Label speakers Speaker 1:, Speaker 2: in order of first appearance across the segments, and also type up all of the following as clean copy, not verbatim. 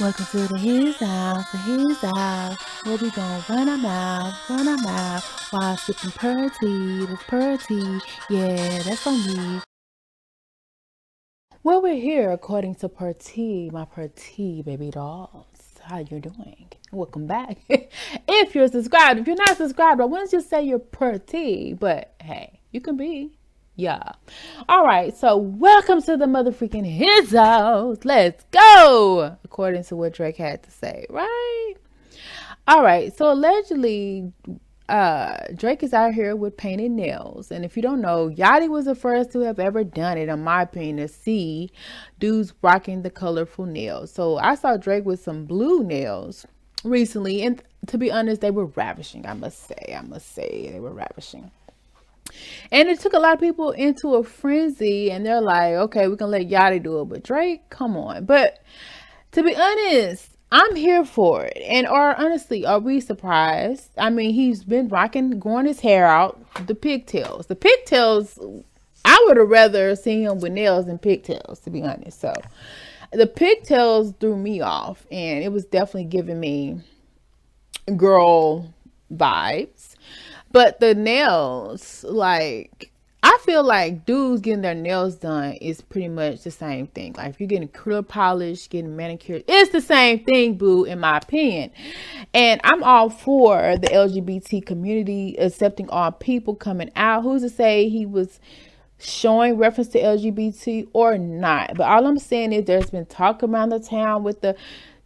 Speaker 1: Welcome to his house, where we gon' run our mouth, while sipping purty, that's purty, yeah, that's on me. Well, we're here according to Purty, my Purty baby dolls. How you doing? Welcome back. If you're subscribed, if you're not subscribed, I wouldn't just say you're Purty, but hey, you can be. Yeah. All right. So welcome to the motherfucking his house. Let's go. According to what Drake had to say, right? All right. So allegedly, Drake is out here with painted nails. And if you don't know, Yachty was the first to have ever done it, in my opinion, to see dudes rocking the colorful nails. So I saw Drake with some blue nails recently. And to be honest, they were ravishing. I must say they were ravishing. And it took a lot of people into a frenzy, and they're like, okay, we're going to let Yachty do it. But Drake, come on. But to be honest, I'm here for it. And honestly, are we surprised? I mean, he's been growing his hair out, the pigtails. The pigtails, I would have rather seen him with nails than pigtails, to be honest. So the pigtails threw me off, and it was definitely giving me girl vibes. But the nails, like, I feel like dudes getting their nails done is pretty much the same thing. Like, if you're getting curl polish, getting manicured, it's the same thing, boo, in my opinion. And I'm all for the LGBT community accepting all people coming out. Who's to say he was showing reference to LGBT or not? But all I'm saying is there's been talk around the town with the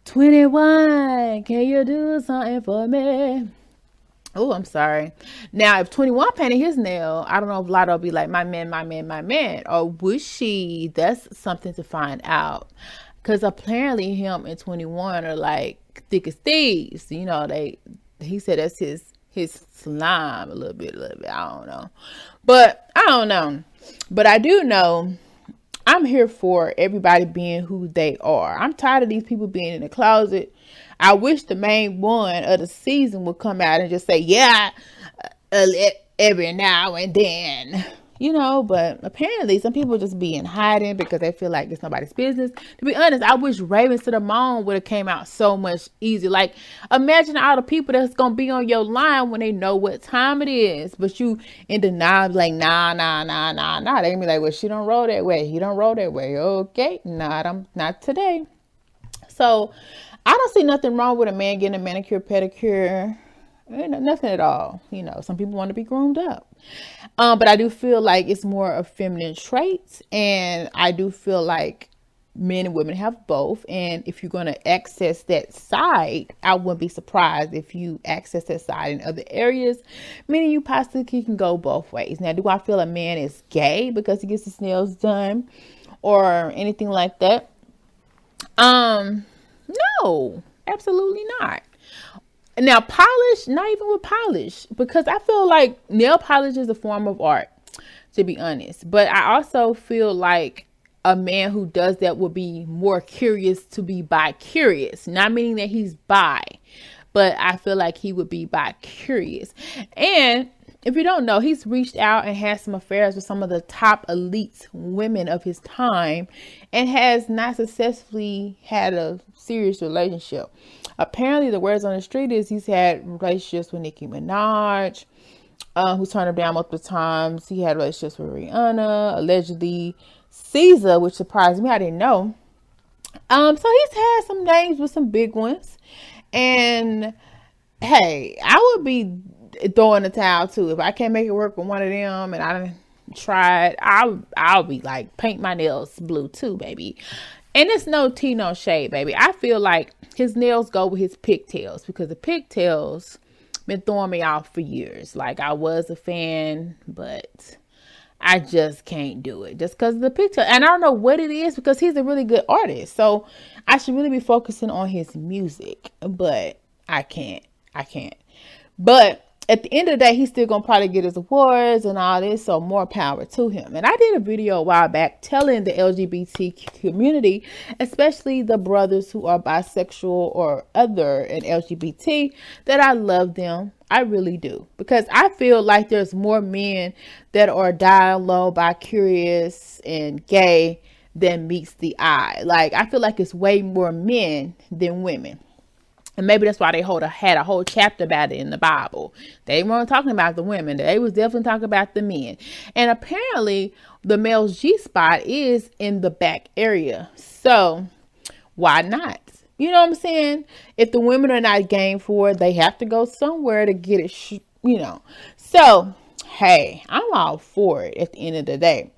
Speaker 1: 21, can you do something for me? Oh, I'm sorry. Now, if 21 painted his nail, I don't know if Lotto will be like, my man. Or would she? That's something to find out. Because apparently him and 21 are like thick as thieves. You know, he said that's his slime a little bit. I don't know. But I don't know. But I do know I'm here for everybody being who they are. I'm tired of these people being in the closet. I wish the main one of the season would come out and just say, yeah, every now and then, you know, but apparently some people just be in hiding because they feel like it's nobody's business. To be honest, I wish Ravens to the Moon would have came out so much easier. Like, imagine all the people that's going to be on your line when they know what time it is, but you in denial, like, nah. They gonna be like, well, she don't roll that way. He don't roll that way. Okay, not today. So I don't see nothing wrong with a man getting a manicure, pedicure, nothing at all. You know, some people want to be groomed up. But I do feel like it's more of feminine traits, and I do feel like men and women have both. And if you're going to access that side, I wouldn't be surprised if you access that side in other areas, meaning you possibly can go both ways. Now, do I feel a man is gay because he gets his nails done or anything like that? No, absolutely not. Now, polish, not even with polish, because I feel like nail polish is a form of art, to be honest. But I also feel like a man who does that would be more curious to be bi-curious. Not meaning that he's bi, but I feel like he would be bi-curious. And if you don't know, he's reached out and had some affairs with some of the top elite women of his time and has not successfully had a serious relationship. Apparently, the words on the street is he's had relationships with Nicki Minaj, who turned him down multiple times. He had relationships with Rihanna, allegedly Caesar, which surprised me. I didn't know. So he's had some names with some big ones. And hey, I would be throwing the towel too. If I can't make it work with one of them and I tried, I'll be like, paint my nails blue too, baby. And it's no tea, no shade, baby. I feel like his nails go with his pigtails because the pigtails been throwing me off for years. Like, I was a fan, but I just can't do it just because of the pigtail. And I don't know what it is because he's a really good artist. So I should really be focusing on his music, but I can't. But at the end of the day, he's still going to probably get his awards and all this, so more power to him. And I did a video a while back telling the LGBT community, especially the brothers who are bisexual or other and LGBT, that I love them. I really do. Because I feel like there's more men that are down low, bi-curious, and gay that meets the eye. Like, I feel like it's way more men than women. And maybe that's why they had a whole chapter about it in the Bible. They weren't talking about the women. They was definitely talking about the men. And apparently the male's G-spot is in the back area. So why not? You know what I'm saying? If the women are not game for it, they have to go somewhere to get it, So, hey, I'm all for it at the end of the day.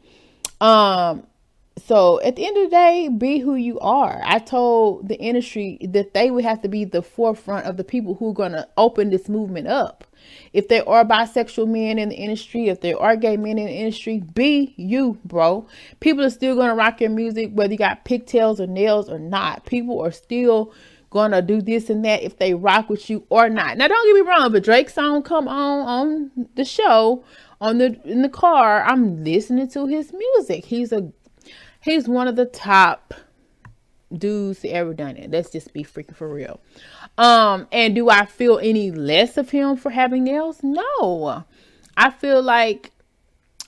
Speaker 1: So at the end of the day, be who you are. I told the industry that they would have to be the forefront of the people who are going to open this movement up. If there are bisexual men in the industry, if there are gay men in the industry, be you, bro. People are still going to rock your music, whether you got pigtails or nails or not. People are still going to do this and that if they rock with you or not. Now, don't get me wrong, but Drake's song come on the show, in the car, I'm listening to his music. He's one of the top dudes to ever done it. Let's just be freaking for real. And do I feel any less of him for having nails? No. I feel like,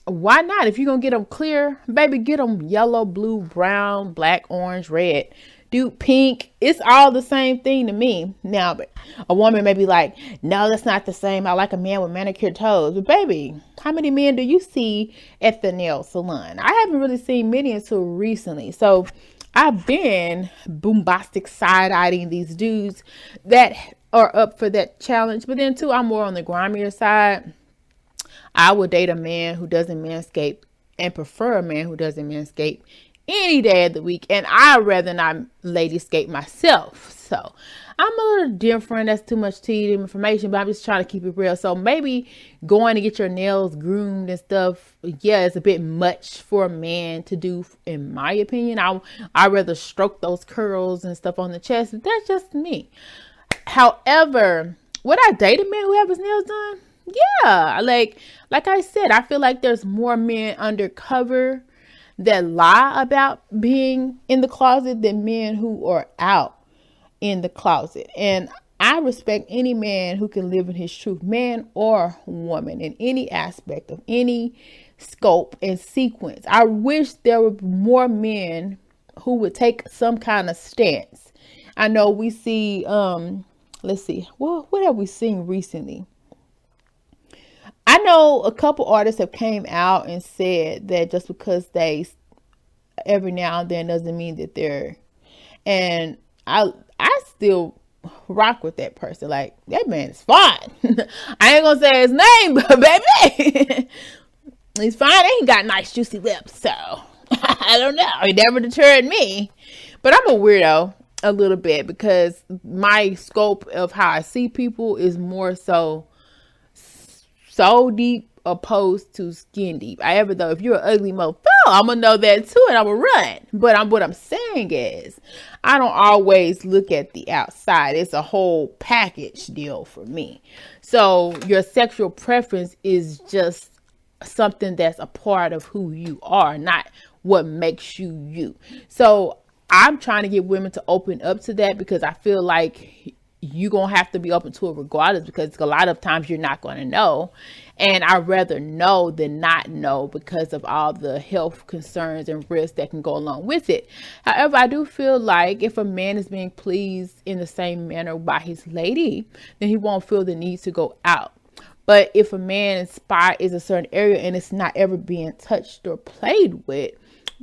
Speaker 1: why not? If you're going to get them clear, baby, get them yellow, blue, brown, black, orange, red. Dude, pink. It's all the same thing to me. Now, but a woman may be like, no, that's not the same. I like a man with manicured toes. But baby, how many men do you see at the nail salon? I haven't really seen many until recently. So I've been bombastic side-eyeing these dudes that are up for that challenge. But then too, I'm more on the grimier side. I would date a man who doesn't manscape and prefer a man who doesn't manscape any day of the week, and I'd rather not ladyscape myself. So I'm a little different. That's too much tea information, but I'm just trying to keep it real. So maybe going to get your nails groomed and stuff, yeah, it's a bit much for a man to do, in my opinion. I'd rather stroke those curls and stuff on the chest, but that's just me. However, would I date a man who have his nails done? Yeah, like I said, I feel like there's more men undercover that lie about being in the closet than men who are out in the closet. And I respect any man who can live in his truth, man or woman, in any aspect of any scope and sequence. I wish there were more men who would take some kind of stance. I know we see, let's see, well, what have we seen recently? I know a couple artists have came out and said that just because they every now and then doesn't mean that they're, and I still rock with that person. Like, that man is fine. I ain't gonna say his name, but baby, he's fine. He got nice juicy lips, so I don't know. He never deterred me, but I'm a weirdo a little bit because my scope of how I see people is more so deep opposed to skin deep. However, though, if you're an ugly mofo, I'm gonna know that too, and I'm gonna run. But what I'm saying is, I don't always look at the outside. It's a whole package deal for me. So your sexual preference is just something that's a part of who you are, not what makes you you. So I'm trying to get women to open up to that, because I feel like you're going to have to be open to it regardless, because a lot of times you're not going to know. And I'd rather know than not know, because of all the health concerns and risks that can go along with it. However, I do feel like if a man is being pleased in the same manner by his lady, then he won't feel the need to go out. But if a man's spot is a certain area and it's not ever being touched or played with,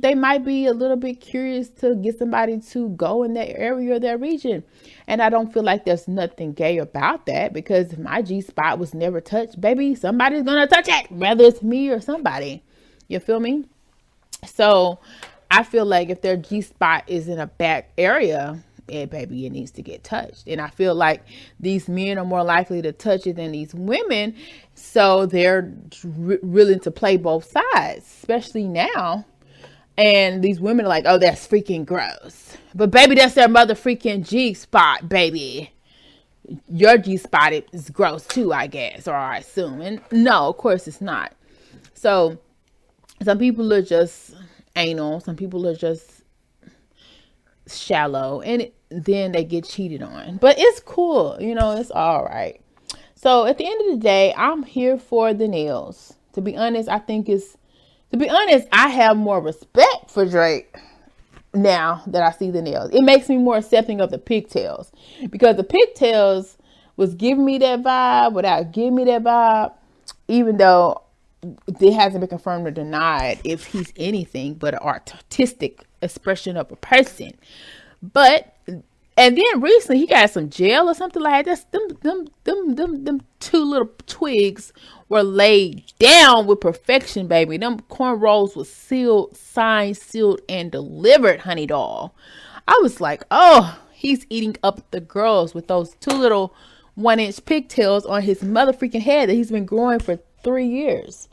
Speaker 1: they might be a little bit curious to get somebody to go in that area or that region. And I don't feel like there's nothing gay about that, because if my G-spot was never touched, baby, somebody's going to touch it, whether it's me or somebody. You feel me? So I feel like if their G-spot is in a back area, baby, it needs to get touched. And I feel like these men are more likely to touch it than these women. So they're willing to play both sides, especially now. And these women are like, oh, that's freaking gross. But baby, that's their mother freaking G-spot, baby. Your G-spot is gross too, I guess, or I assume. And no, of course it's not. So some people are just anal. Some people are just shallow. And then they get cheated on. But it's cool. It's all right. So at the end of the day, I'm here for the nails. To be honest, I have more respect for Drake now that I see the nails. It makes me more accepting of the pigtails, because the pigtails was giving me that vibe without giving me that vibe, even though it hasn't been confirmed or denied if he's anything but an artistic expression of a person. But and then recently he got some gel or something like that. Them two little twigs were laid down with perfection, baby. Them cornrows was sealed, signed, sealed, and delivered, honey doll. I was like, oh, he's eating up the girls with those two little 1-inch pigtails on his mother freaking head that he's been growing for 3 years.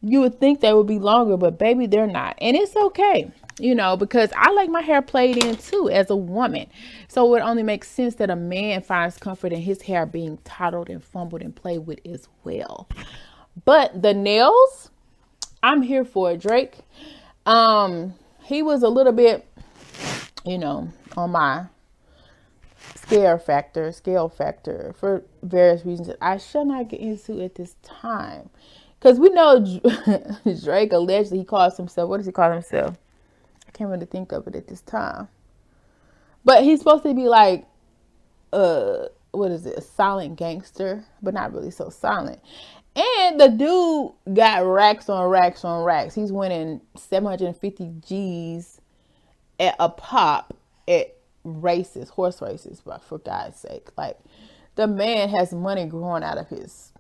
Speaker 1: You would think they would be longer, but baby, they're not. And it's okay, you know, because I like my hair played in too as a woman. So it only makes sense that a man finds comfort in his hair being toddled and fumbled and played with as well. But the nails, I'm here for it. Drake, he was a little bit, you know, on my scale factor for various reasons that I shall not get into at this time. Because we know Drake allegedly, he calls himself, what does he call himself? I can't really think of it at this time. But he's supposed to be like, what is it? A silent gangster, but not really so silent. And the dude got racks on racks on racks. He's winning 750 G's at a pop at races, horse races, but for God's sake. Like, the man has money growing out of his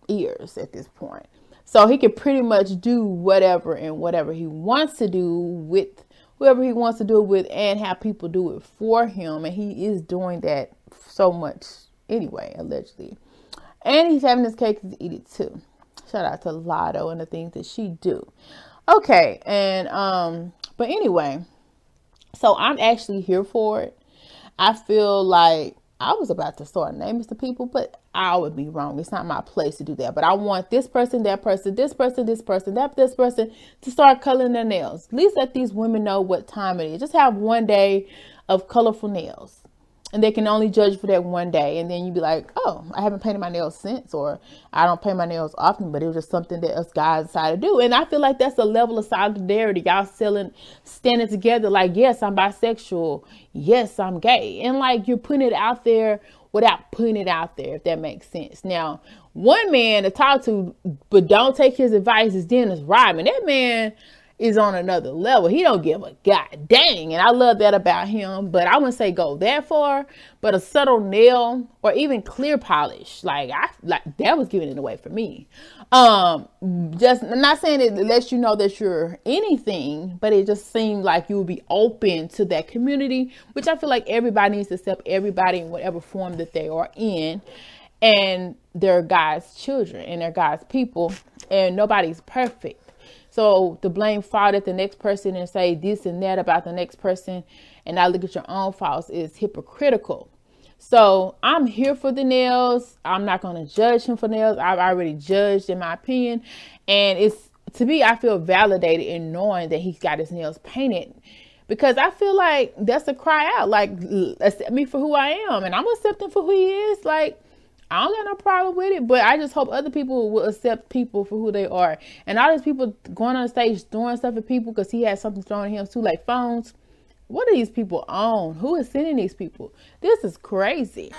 Speaker 1: ears at this point. So he can pretty much do whatever and whatever he wants to do with whoever he wants to do it with, and have people do it for him. And he is doing that so much anyway, allegedly. And he's having his cake to eat it too. Shout out to Lotto and the things that she do. Okay. And, but anyway, so I'm actually here for it. I feel like I was about to start naming the people, but I would be wrong. It's not my place to do that. But I want this person, that person, this person, this person, this person to start coloring their nails. At least let these women know what time it is. Just have one day of colorful nails. And they can only judge for that one day. And then you'd be like, oh, I haven't painted my nails since, or I don't paint my nails often, but it was just something that us guys decided to do. And I feel like that's a level of solidarity. Y'all standing together like, yes, I'm bisexual. Yes, I'm gay. And like, you're putting it out there without putting it out there, if that makes sense. Now, one man to talk to, but don't take his advice, is Dennis Rodman. That man is on another level. He don't give a god dang. And I love that about him. But I wouldn't say go that far. But a subtle nail or even clear polish, like that was giving it away for me. Just I'm not saying it lets you know that you're anything, but it just seemed like you would be open to that community, which I feel like everybody needs to accept everybody in whatever form that they are in. And they're God's children and they're God's people, and nobody's perfect. So to blame fault at the next person and say this and that about the next person and not look at your own faults is hypocritical. So I'm here for the nails. I'm not going to judge him for nails. I've already judged, in my opinion. And it's, to me, I feel validated in knowing that he's got his nails painted, because I feel like that's a cry out. Like, accept me for who I am. And I'm accepting for who he is. Like, I don't got no problem with it, but I just hope other people will accept people for who they are. And all these people going on the stage throwing stuff at people because he has something thrown at him too, like phones. What are these people on? Who is sending these people? This is crazy.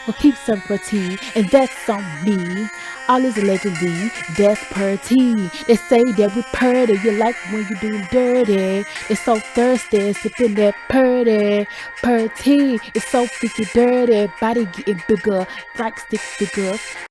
Speaker 2: Well, keep separate, and that's on me. All is allegedly, that's purty. They say that we purty, you like when you do them dirty. They're so thirsty, sipping that purty. Purty, it's so freaky dirty. Body getting bigger, like stick figures.